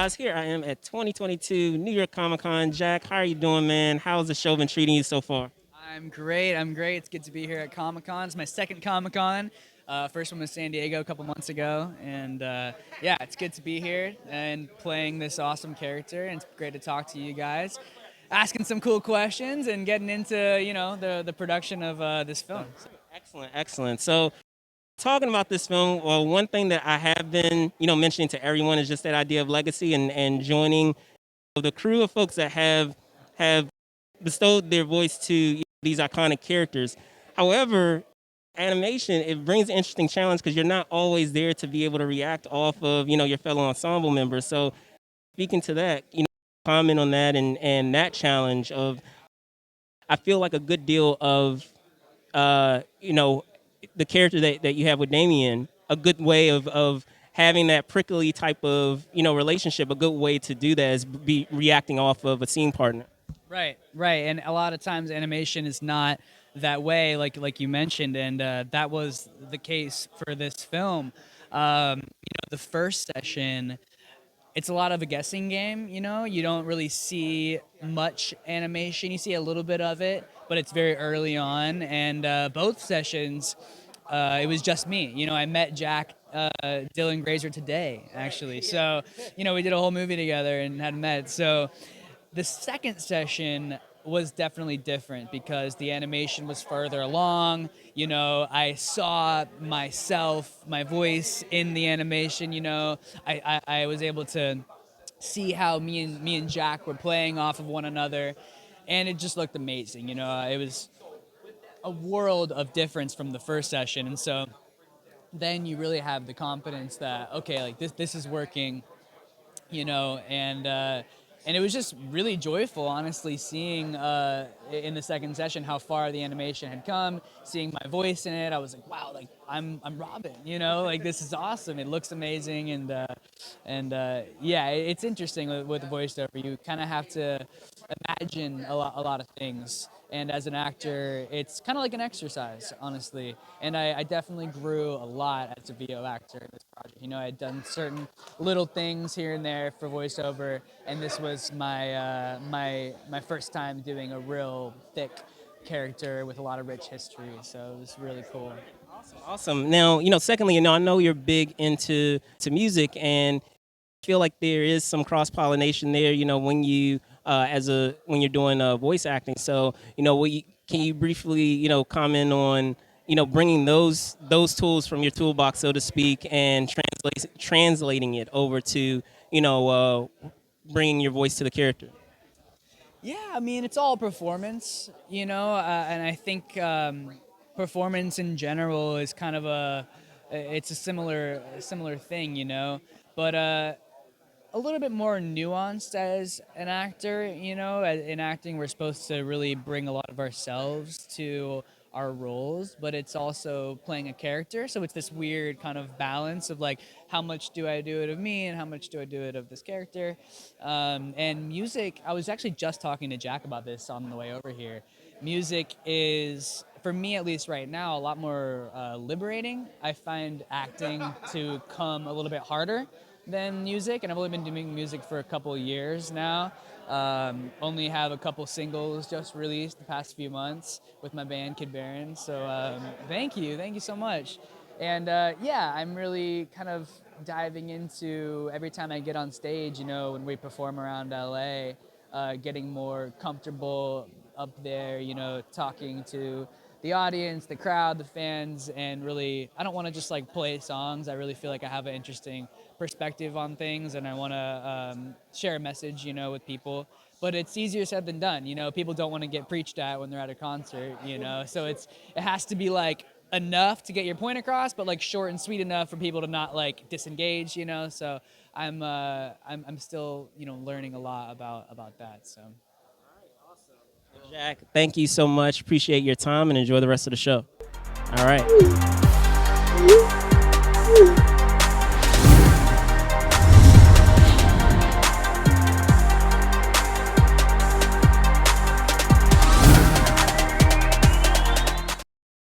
guys, here I am at 2022 New York Comic Con. Jack, how are you doing, man? How's the show been treating you so far? I'm great. I'm great. It's good to be here at Comic Con. It's my second Comic Con. First one was San Diego a couple months ago, and yeah, it's good to be here and playing this awesome character. And it's great to talk to you guys, asking some cool questions and getting into the production of this film. Excellent, excellent. So, talking about this film, well, one thing that I have been, mentioning to everyone is just that idea of legacy and joining the crew of folks that have bestowed their voice to these iconic characters. However, animation, it brings an interesting challenge because you're not always there to be able to react off of your fellow ensemble members. So speaking to that, comment on that and that challenge of, I feel like a good deal of the character that you have with Damien, a good way of having that prickly type of relationship. A good way to do that is be reacting off of a scene partner. Right, right. And a lot of times animation is not that way, like you mentioned, and that was the case for this film. The first session, it's a lot of a guessing game. You don't really see much animation. You see a little bit of it, but it's very early on. And both sessions, it was just me. I met Jack Dylan Grazer today, actually. So, we did a whole movie together and had met. So the second session was definitely different because the animation was further along. I saw myself, my voice in the animation. I was able to see how me and Jack were playing off of one another, and it just looked amazing. It was a world of difference from the first session, and so then you really have the confidence that, okay, like this is working, and it was just really joyful, honestly, seeing in the second session how far the animation had come, seeing my voice in it. I was like, wow, like I'm Robin, like this is awesome. It looks amazing, and yeah, it's interesting with voiceover. You kind of have to imagine a lot of things. And as an actor, it's kind of like an exercise, honestly. And I definitely grew a lot as a VO actor in this project. I had done certain little things here and there for voiceover, and this was my first time doing a real thick character with a lot of rich history. So it was really cool. Awesome. Now, secondly, I know you're big into music, and feel like there is some cross pollination there. When you when you're doing voice acting. So, can you briefly comment on bringing those tools from your toolbox, so to speak, and translating it over to bringing your voice to the character. Yeah, I mean, it's all performance, and I think performance in general is kind of it's a similar thing, but a little bit more nuanced as an actor. In acting, we're supposed to really bring a lot of ourselves to our roles, but it's also playing a character. So it's this weird kind of balance of like, how much do I do it of me and how much do I do it of this character? And music, I was actually just talking to Jack about this on the way over here. Music is, for me at least right now, a lot more liberating. I find acting to come a little bit harder than music, and I've only been doing music for a couple of years now. Only have a couple singles just released the past few months with my band Kid Baron. So thank you so much. And yeah, I'm really kind of diving into every time I get on stage. When we perform around LA, getting more comfortable up there. Talking to the audience, the crowd, the fans, and really, I don't want to just like play songs. I really feel like I have an interesting perspective on things, and I want to share a message, with people. But it's easier said than done. People don't want to get preached at when they're at a concert. So it has to be like enough to get your point across, but like short and sweet enough for people to not like disengage. So I'm still learning a lot about that. So. Jack, thank you so much. Appreciate your time and enjoy the rest of the show. All right.